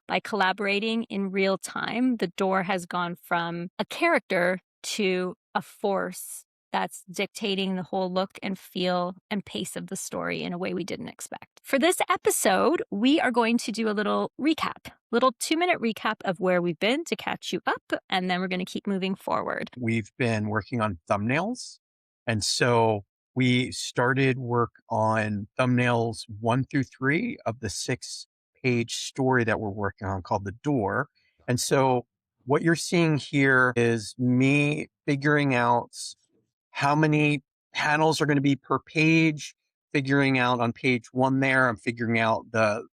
by collaborating in real time, the door has gone from a character to a force that's dictating the whole look and feel and pace of the story in a way we didn't expect. For this episode, we are going to do a little recap, little 2-minute recap of where we've been to catch you up, and then we're going to keep moving forward. We've been working on thumbnails. And so we started work on thumbnails 1 through 3 of the 6-page story that we're working on called The Door. And so what you're seeing here is me figuring out how many panels are going to be per page, figuring out on page 1 there, I'm figuring out the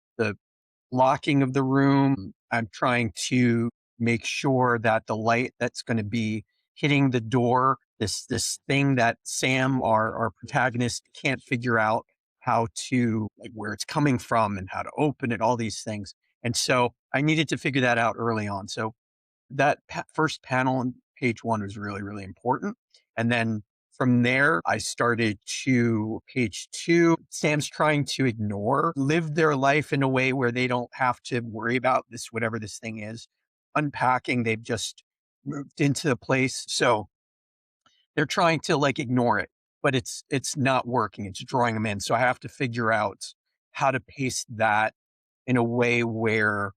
blocking of the room. I'm trying to make sure that the light that's going to be hitting the door, this thing that Sam, our protagonist, can't figure out how to, like, where it's coming from and how to open it, all these things. And so I needed to figure that out early on. So that first panel on page 1 was really, really important. And then from there, I started to page 2. Sam's trying to live their life in a way where they don't have to worry about this, whatever this thing is, unpacking. They've just moved into the place. So they're trying to like ignore it, but it's not working. It's drawing them in. So I have to figure out how to paste that in a way where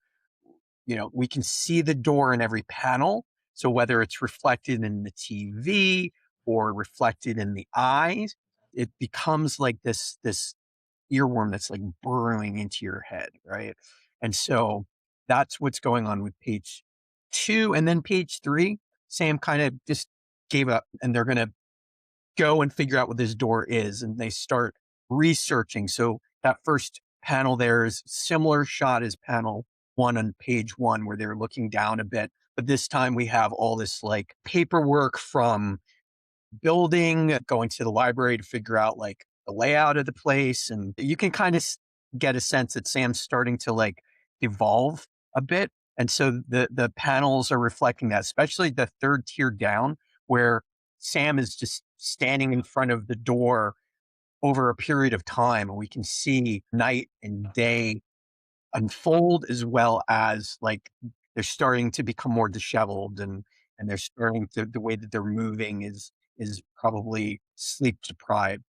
we can see the door in every panel. So whether it's reflected in the TV or reflected in the eyes, it becomes like this earworm that's like burrowing into your head, right? And so that's what's going on with page 2. And then page 3, Sam kind of just gave up, and they're going to go and figure out what this door is. And they start researching. So that first panel there is similar shot as panel 1 on page 1, where they're looking down a bit. But this time we have all this like paperwork from building, going to the library to figure out like the layout of the place. And you can kind of get a sense that Sam's starting to like evolve a bit. And so the panels are reflecting that, especially the third tier down, where Sam is just standing in front of the door over a period of time. And we can see night and day unfold, as well as like they're starting to become more disheveled, and they're starting to, the way that they're moving is probably sleep deprived.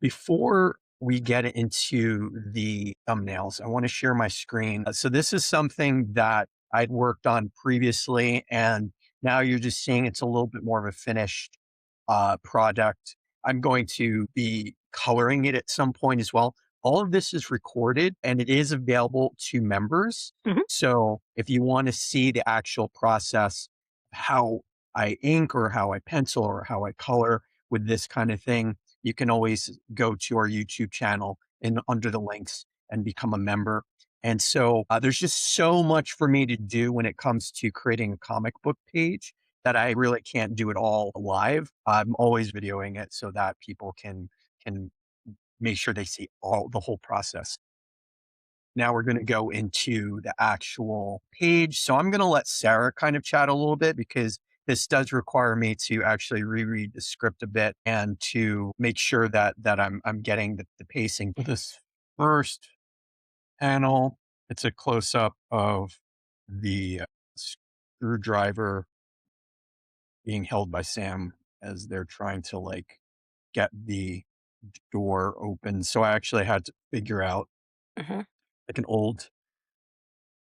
Before we get into the thumbnails, I want to share my screen. So this is something that I'd worked on previously, and now you're just seeing it's a little bit more of a finished product. I'm going to be coloring it at some point as well. All of this is recorded and it is available to members. Mhm. So if you want to see the actual process, how I ink or how I pencil or how I color with this kind of thing, you can always go to our YouTube channel and under the links and become a member. And so there's just so much for me to do when it comes to creating a comic book page that I really can't do it all live. I'm always videoing it so that people can make sure they see the whole process. Now we're going to go into the actual page. So I'm going to let Sarah kind of chat a little bit, because this does require me to actually reread the script a bit and to make sure that I'm getting the pacing. For this first panel, it's a close up of the screwdriver being held by Sam as they're trying to like get the door open. So I actually had to figure out Mhm. like an old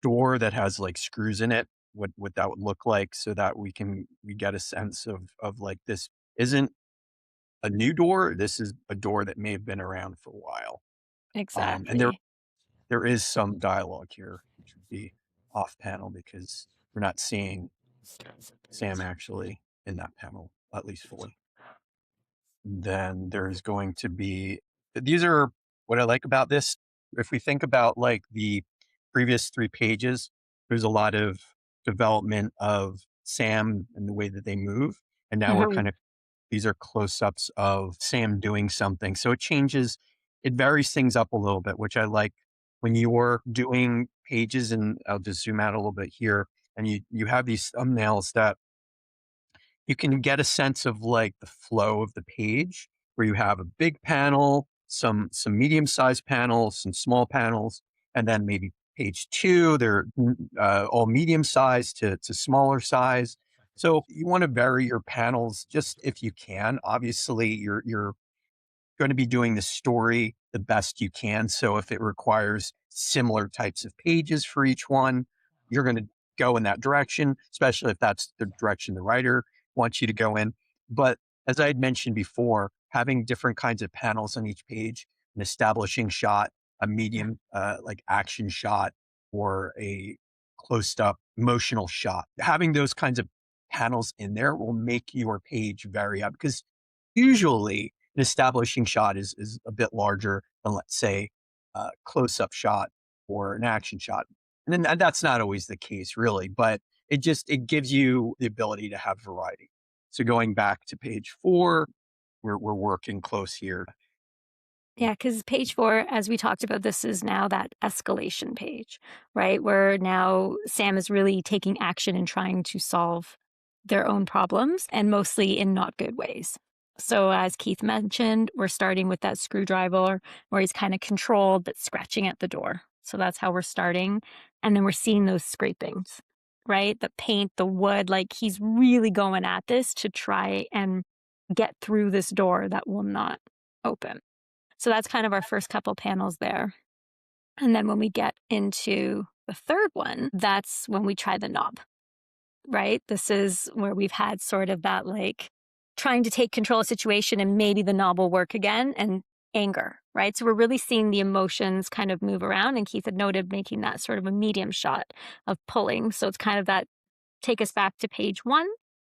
door that has like screws in it, what that would look like, so that we get a sense of like, this isn't a new door. This is a door that may have been around for a while. And Exactly. there is some dialogue here, which would be off panel because we're not seeing Sam actually in that panel, at least fully. Then there's going to be, these are what I like about this. If we think about like the previous 3 pages, there's a lot of development of Sam and the way that they move. And now we're Mhm. kind of, these are close-ups of Sam doing something. So it varies things up a little bit, which I like when you're doing pages. And I'll just zoom out a little bit here. And you have these thumbnails that you can get a sense of like the flow of the page, where you have a big panel, some medium-sized panels, some small panels, and then maybe page two, they're all medium size to smaller size. So you want to vary your panels just if you can. Obviously, you're going to be doing the story the best you can. So if it requires similar types of pages for each one, you're going to go in that direction, especially if that's the direction the writer wants you to go in. But as I had mentioned before, having different kinds of panels on each page, an establishing shot, a medium like action shot, or a close up emotional shot, having those kinds of panels in there will make your page vary up because usually an establishing shot is a bit larger than, let's say, a close-up shot or an action shot. And then that's not always the case, really, but it gives you the ability to have variety. So going back to page 4, we're working close here. Yeah, because page 4, as we talked about, this is now that escalation page, right? Where now Sam is really taking action and trying to solve their own problems, and mostly in not good ways. So, as Keith mentioned, we're starting with that screwdriver where he's kind of controlled but scratching at the door. So, that's how we're starting. And then we're seeing those scrapings, right? The paint, the wood, like he's really going at this to try and get through this door that will not open. So that's kind of our first couple panels there. And then when we get into the third one, that's when we try the knob, right? This is where we've had sort of that like trying to take control of the situation and maybe the knob will work again and anger, right? So we're really seeing the emotions kind of move around. And Keith had noted making that sort of a medium shot of pulling. So it's kind of that take us back to page 1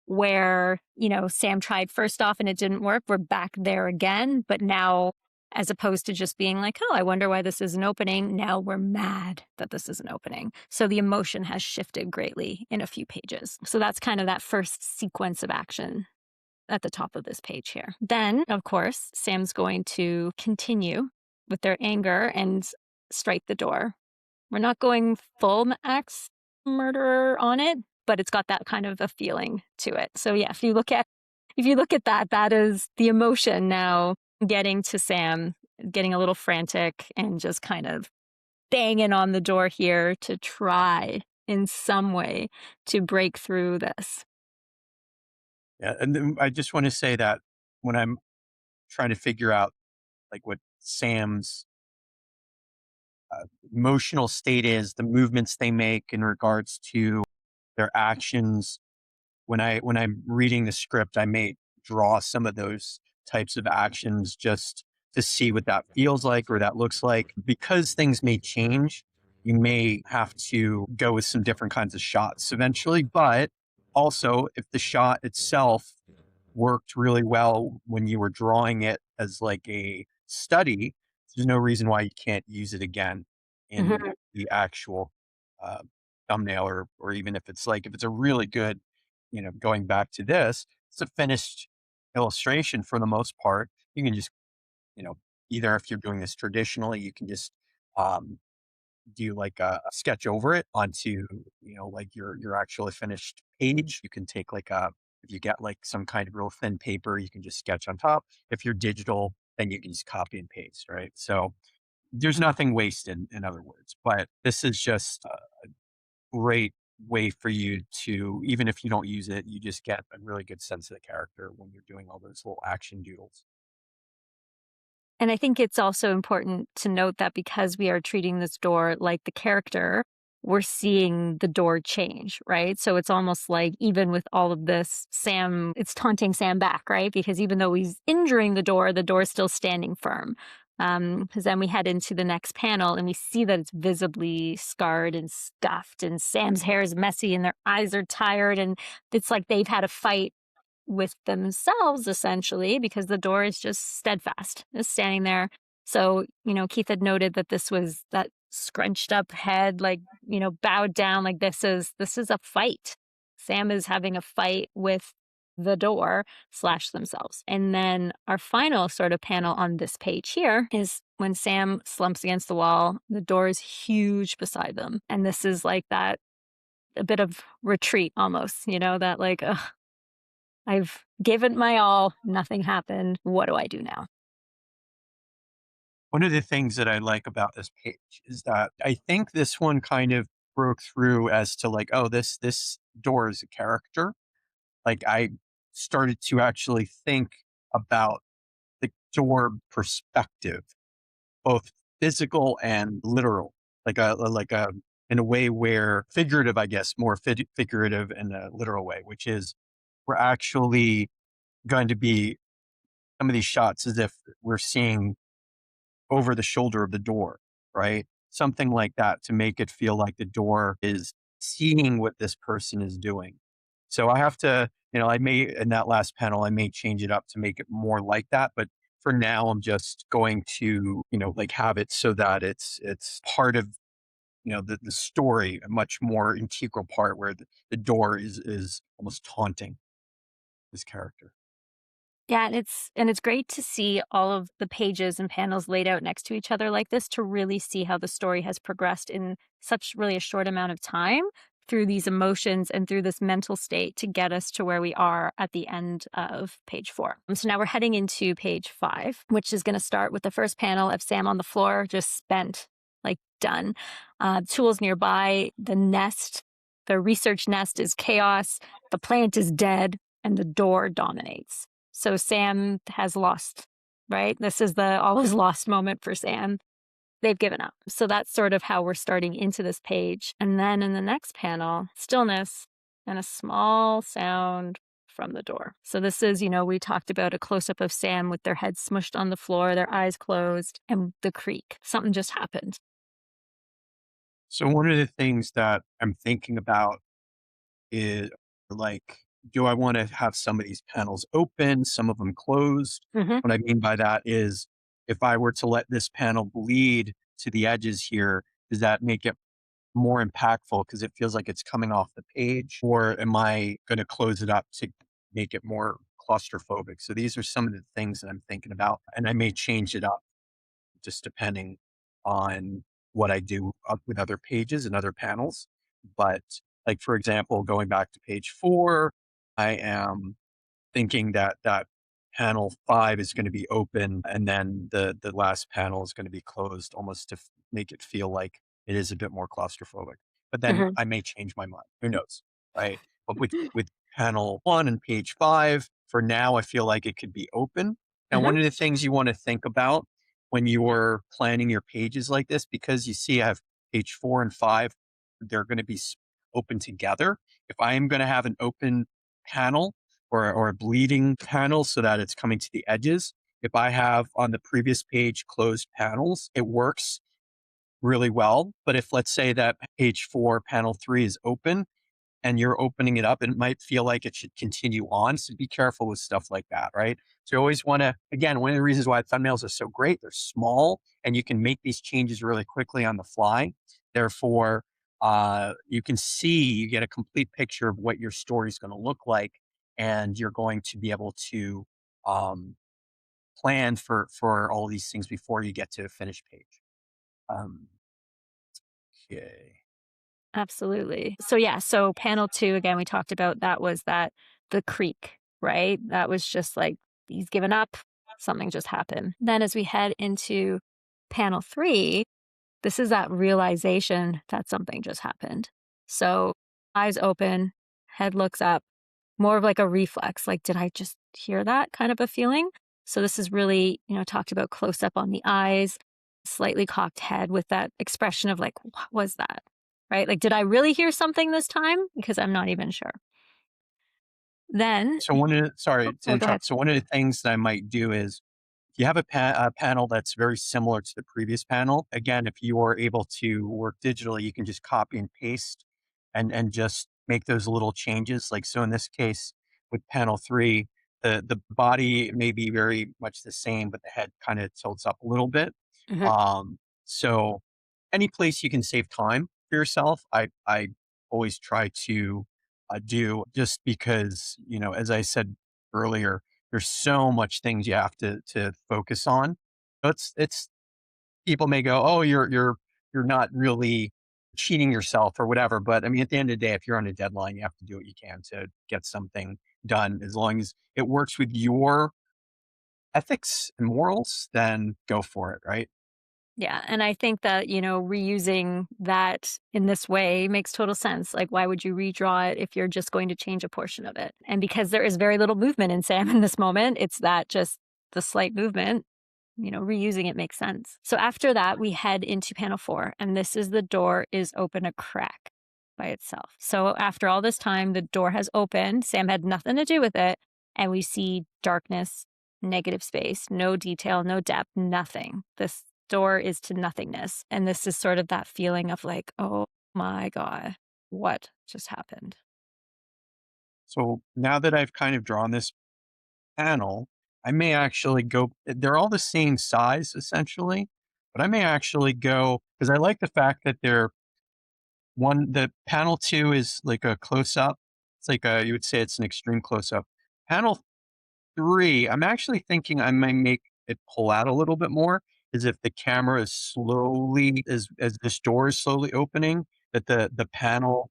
where, Sam tried first off and it didn't work. We're back there again, but now as opposed to just being like, "Oh, I wonder why this isn't opening." Now we're mad that this isn't opening. So the emotion has shifted greatly in a few pages. So that's kind of that first sequence of action at the top of this page here. Then, of course, Sam's going to continue with their anger and strike the door. We're not going full axe murderer on it, but it's got that kind of a feeling to it. So yeah, if you look at that, that is the emotion now getting to Sam, getting a little frantic and just kind of banging on the door here to try in some way to break through this. Yeah, and then I just want to say that when I'm trying to figure out like what Sam's emotional state is, the movements they make in regards to their actions, when I'm reading the script, I may draw some of those types of actions just to see what that feels like or that looks like. Because things may change, you may have to go with some different kinds of shots eventually. But also, if the shot itself worked really well when you were drawing it as like a study, there's no reason why you can't use it again in Mhm. the actual uh, thumbnail, or even if it's a really good, going back to this, it's a finished illustration for the most part. You can just, you know, either if you're doing this traditionally, you can just um, do like a sketch over it onto, like your actually finished page. You can take like if you get like some kind of real thin paper, you can just sketch on top. If you're digital, then you can just copy and paste, right? So there's nothing wasted, in other words. But this is just a great way for you to, even if you don't use it, you just get a really good sense of the character when you're doing all those little action doodles. And I think it's also important to note that because we are treating this door like the character, we're seeing the door change, right? So it's almost like even with all of this, Sam, it's taunting Sam back, right? Because even though he's injuring the door is still standing firm. Because then we head into the next panel and we see that it's visibly scarred and scuffed, and Sam's hair is messy and their eyes are tired, and it's like they've had a fight with themselves essentially because the door is just steadfast, just standing there. So, Keith had noted that this was that scrunched up head, like, bowed down, like this is a fight. Sam is having a fight with the door slash themselves. And then our final sort of panel on this page here is when Sam slumps against the wall, the door is huge beside them. And this is like that a bit of retreat almost, that like, ugh, I've given my all, nothing happened. What do I do now? One of the things that I like about this page is that I think this one kind of broke through as to like, oh, this door is a character. Like I started to actually think about the door perspective, both physical and literal, like a in a way where figurative, I guess, more figurative in a literal way, which is we're actually going to be some of these shots as if we're seeing over the shoulder of the door, right? Something like that to make it feel like the door is seeing what this person is doing. So I have to, I may in that last panel, I may change it up to make it more like that. But for now, I'm just going to, like have it so that it's part of, the story, a much more integral part where the door is almost taunting this character. Yeah, and it's great to see all of the pages and panels laid out next to each other like this to really see how the story has progressed in such really a short amount of time through these emotions and through this mental state to get us to where we are at the end of page 4. So now we're heading into page 5, which is going to start with the first panel of Sam on the floor, just spent, like done. Tools nearby, the nest, the research nest is chaos, the plant is dead, and the door dominates. So Sam has lost, right? This is the all is lost moment for Sam. They've given up. So that's sort of how we're starting into this page. And then in the next panel, stillness and a small sound from the door. So this is, we talked about a close up of Sam with their heads smushed on the floor, their eyes closed, and the creak. Something just happened. So one of the things that I'm thinking about is like, do I want to have some of these panels open, some of them closed? Hmm. What I mean by that is if I were to let this panel bleed to the edges here, does that make it more impactful because it feels like it's coming off the page? Or am I going to close it up to make it more claustrophobic? So these are some of the things that I'm thinking about, and I may change it up just depending on what I do with other pages and other panels. But like, for example, going back to page 4, I am thinking that panel 5 is going to be open and then the last panel is going to be closed almost to make it feel like it is a bit more claustrophobic. But then Hmm. I may change my mind. Who knows? Right. But with panel 1 and page 5, for now, I feel like it could be open. Now, Hmm. one of the things you want to think about when you're planning your pages like this, because you see I have page 4 and 5, they're going to be open together. If I am going to have an open panel or a bleeding panel so that it's coming to the edges, if I have on the previous page closed panels, it works really well. But if let's say that page 4, panel 3 is open, and you're opening it up, and it might feel like it should continue on. So be careful with stuff like that, right? So you always want to, again, one of the reasons why thumbnails are so great, they're small and you can make these changes really quickly on the fly. Therefore, you can see, you get a complete picture of what your story is going to look like, and you're going to be able to um, plan for all these things before you get to a finished page. Um, okay. Absolutely. So yeah, so panel 2 again we talked about that was that the creek, right? That was just like he's given up, something just happened. Then as we head into panel 3, this is that realization that something just happened. So eyes open, head looks up, more of like a reflex, like did I just hear that kind of a feeling? So this is really, talked about close up on the eyes, slightly cocked head with that expression of like, what was that? Right? Like, did I really hear something this time? Because I'm not even sure. Then, So one of the, sorry to go ahead. interrupt. So one of the things that I might do is if you have a panel that's very similar to the previous panel, again, if you are able to work digitally, you can just copy and paste and just make those little changes. Like so in this case with panel 3, the body may be very much the same, but the head kind of tilts up a little bit. Mhm. So any place you can save time for yourself, I always try to do, just because, as I said earlier, there's so much things you have to focus on. It's people may go, "Oh, you're not really cheating yourself or whatever." But I mean, at the end of the day, if you're on a deadline, you have to do what you can to get something done. As long as it works with your ethics and morals, then go for it, right? Yeah, and I think that, reusing that in this way makes total sense. Like, why would you redraw it if you're just going to change a portion of it? And because there is very little movement in Sam in this moment, it's that just the slight movement, reusing it makes sense. So after that, we head into panel 4, and this is the door is open a crack by itself. So after all this time, the door has opened. Sam had nothing to do with it, and we see darkness, negative space, no detail, no depth, nothing. This door is to nothingness, and this is sort of that feeling of like, "Oh my god, what just happened?" So now that I've kind of drawn this panel, I may actually go, they're all the same size essentially, but I may actually go because I like the fact that the panel 2 is like a close up. It's like you would say it's an extreme close up. Panel 3, I'm actually thinking I might make it pull out a little bit more, is if the camera is slowly as this door is slowly opening, that the panel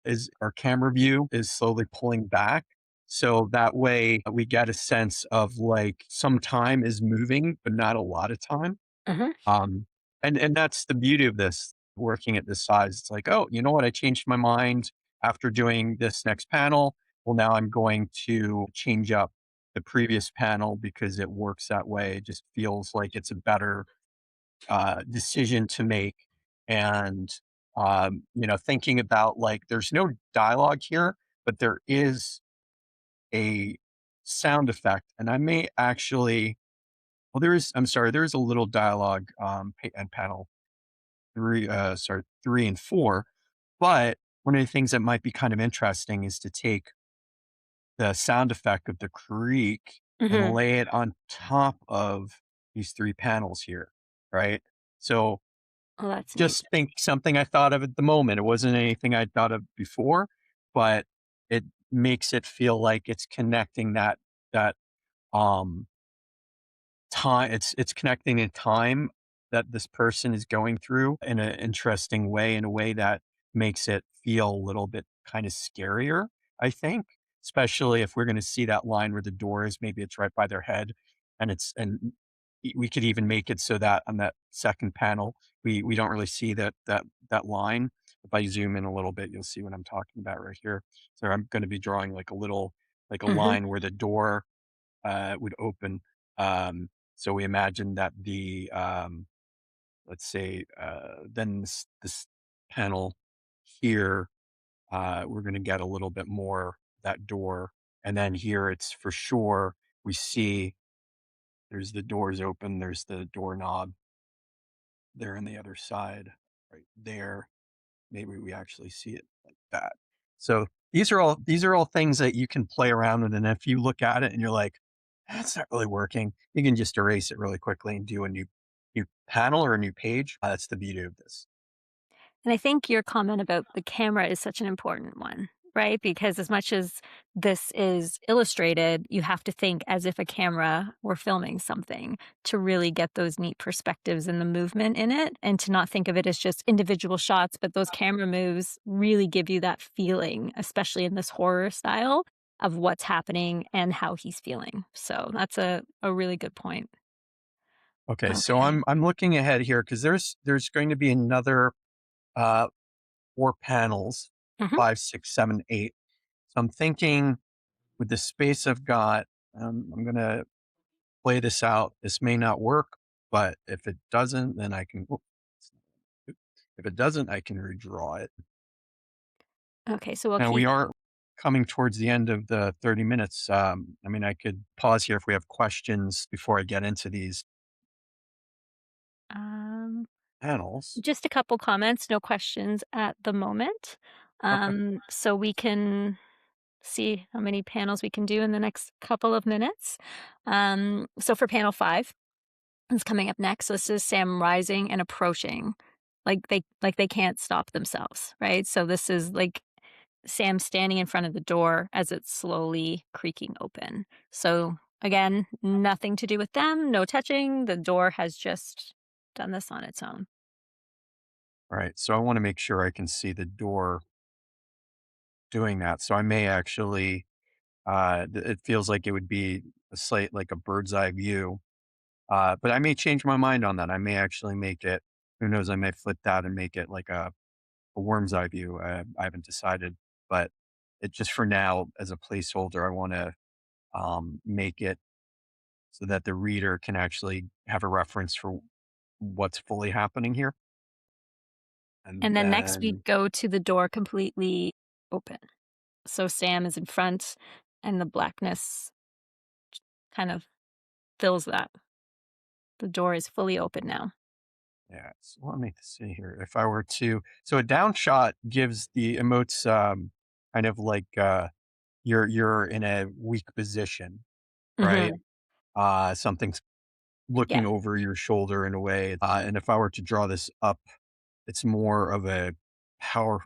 is our camera view is slowly pulling back. So that way we get a sense of like some time is moving, but not a lot of time. Mhm, Um, and that's the beauty of this working at this size. It's like, oh, you know what? I changed my mind after doing this next panel. Well, now I'm going to change up the previous panel because it works that way. It just feels like it's a better decision to make. And thinking about like there's no dialogue here, but there is a sound effect, and I may actually. Well, there is. I'm sorry. There is a little dialogue and panel 3, 3 and 4. But one of the things that might be kind of interesting is to take the sound effect of the creak and mhm. lay it on top of these 3 panels here, right? So, Oh, that's neat. just think something I thought of at the moment. It wasn't anything I'd thought of before, but it makes it feel like it's connecting that, um time it's connecting in time that this person is going through in an interesting way, in a way that makes it feel a little bit kind of scarier, I think, especially if we're gonna see that line where the door is, maybe it's right by their head, and we could even make it so that on that second panel, we don't really see that line. If I zoom in a little bit, you'll see what I'm talking about right here. So I'm gonna be drawing like a Mhm, line where the door would open. So we imagine that let's say, then this panel here, we're going to get a little bit more that door. And then here it's for sure, we see there's the doors open, there's the doorknob there on the other side, right there. Maybe we actually see it like that. So these are all things that you can play around with, and if you look at it and you're like, "That's not really working," you can just erase it really quickly and do a new panel or a new page. That's the beauty of this. and I think your comment about the camera is such an important one, right? Because as much as this is illustrated, you have to think as if a camera were filming something to really get those neat perspectives and the movement in it, and to not think of it as just individual shots, but those camera moves really give you that feeling, especially in this horror style, of what's happening and how he's feeling. So that's a really good point. Okay, so Okay. I'm looking ahead here because there's going to be another uh 4 panels, Mhm. 5, 6, 7, 8. So I'm thinking with the space I've got, I'm gonna play this out. This may not work, but if it doesn't, then I can. If it doesn't, I can redraw it. Okay, so we'll Now we keep are coming towards the end of the 30 minutes. I mean, I could pause here if we have questions before I get into these um panels. just a couple comments, no questions at the moment. Okay. So we can see how many panels we can do in the next couple of minutes. So for panel 5, it's coming up next. This is Sam rising and approaching. Like they can't stop themselves, right? So this is like Sam standing in front of the door as it's slowly creaking open. So again, nothing to do with them, no touching. The door has just done this on its own. All right. So I want to make sure I can see the door doing that. So I may actually, it feels like it would be a slight, like a bird's eye view. But I may change my mind on that. I may actually make it, who knows, I may flip that and make it like a worm's eye view. I haven't decided, but it just for now as a placeholder, I want to make it so that the reader can actually have a reference for what's fully happening here. And And then next we then, go to the door completely open. So Sam is in front and the blackness kind of fills that. The door is fully open now. yeah, so let me see here. If I were to, so a down shot gives the emotes kind of like you're in a weak position, right? Mhm. Something's Yeah. looking over your shoulder in a way. And if I were to draw this up, it's more of a power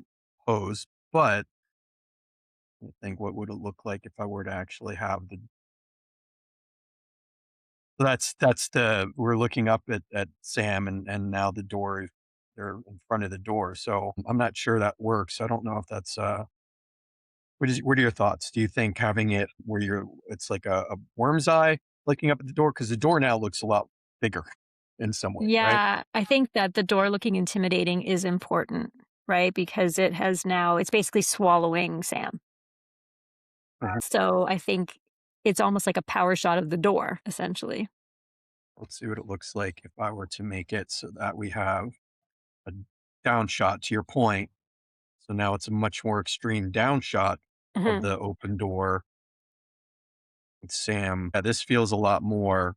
pose. But I think what would it look like if I were to actually have the, that's the, we're looking up at Sam and now the door, they're in front of the door. So I'm not sure that works. I don't know if that's what are your thoughts? Do you think having it where you're, it's like a worm's eye looking up at the door? Because the door now looks a lot bigger in some ways, right? Yeah, I think that the door looking intimidating is important, right? Because it's basically swallowing Sam. Mhm. So I think it's almost like a power shot of the door, essentially. Let's see what it looks like if I were to make it so that we have a down shot to your point. So now it's a much more extreme down shot of Mhm. the open door with Sam. Yeah, this feels a lot more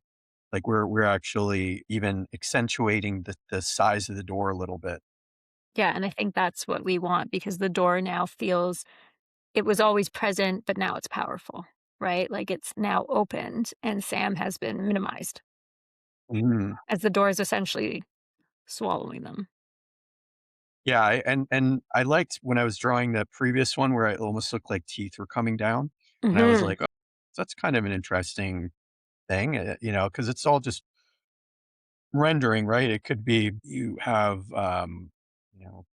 like we're actually even accentuating the size of the door a little bit. Yeah, and I think that's what we want because the door now feels it was always present, but now it's powerful, right? Like it's now opened and Sam has been minimized Mhm. as the door is essentially swallowing them. Yeah, and I liked when I was drawing the previous one where it almost looked like teeth were coming down, and I was Mhm. like, "Oh, that's kind of an interesting thing," because it's all just rendering, right? It could be you have,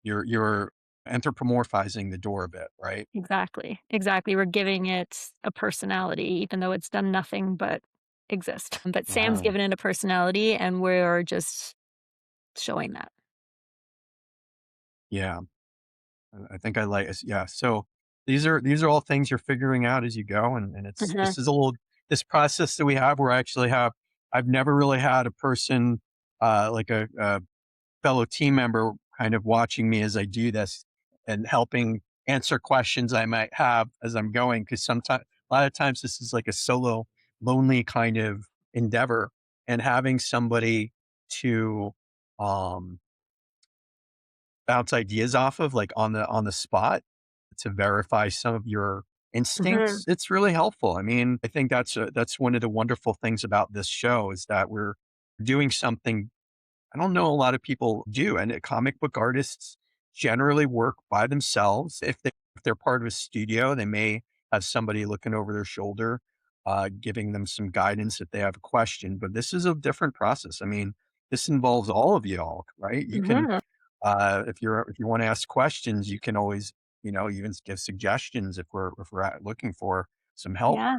you're anthropomorphizing the door a bit, right? Exactly, exactly. We're giving it a personality, even though it's done nothing but exist. But Sam's Uh-huh. given it a personality, and we're just showing that. Yeah, I think I like yeah, so these are all things you're figuring out as you go, and it's Mhm, this is a little, this process that we have where I actually have, I've never really had a person, like a fellow team member kind of watching me as I do this and helping answer questions I might have as I'm going. Because sometimes, a lot of times, this is like a solo, lonely kind of endeavor, and having somebody to um, bounce ideas off of, like on the spot, to verify some of your mhm, instincts. It's really helpful. I mean, I think that's one of the wonderful things about this show is that we're doing something I don't know a lot of people do, and comic book artists generally work by themselves. If they're part of a studio, they may have somebody looking over their shoulder, giving them some guidance if they have a question. But this is a different process. I mean, this involves all of y'all, right? You can, mhm. if you want to ask questions, you can always, even give suggestions if we're looking for some help. Yeah.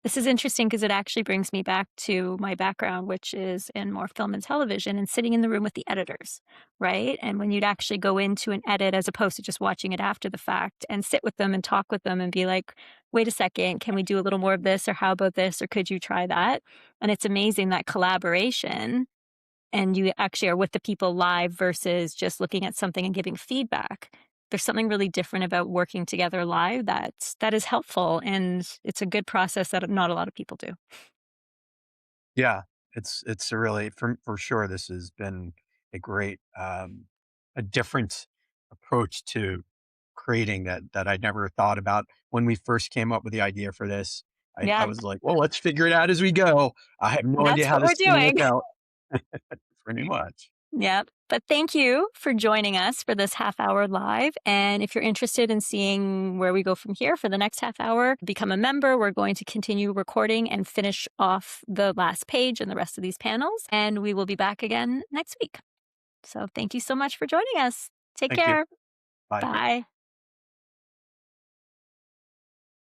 This is interesting because it actually brings me back to my background, which is in more film and television and sitting in the room with the editors, right? And when you'd actually go into an edit as opposed to just watching it after the fact and sit with them and talk with them and be like, wait a second, can we do a little more of this? Or how about this? Or could you try that? And it's amazing that collaboration and you actually are with the people live versus just looking at something and giving feedback. There's something really different about working together live that is helpful, and it's a good process that not a lot of people do. Yeah, it's a really, for sure, this has been a great, a different approach to creating that I never thought about. When we first came up with the idea for this, I Yeah, was like, "Well, let's figure it out as we go." I have no idea that's how what this we're is gonna doing. work out. Pretty much. Yep. But thank you for joining us for this half hour live. And if you're interested in seeing where we go from here for the next half hour, become a member. We're going to continue recording and finish off the last page and the rest of these panels. And we will be back again next week. So thank you so much for joining us. Take Thank you. care. Bye. Bye.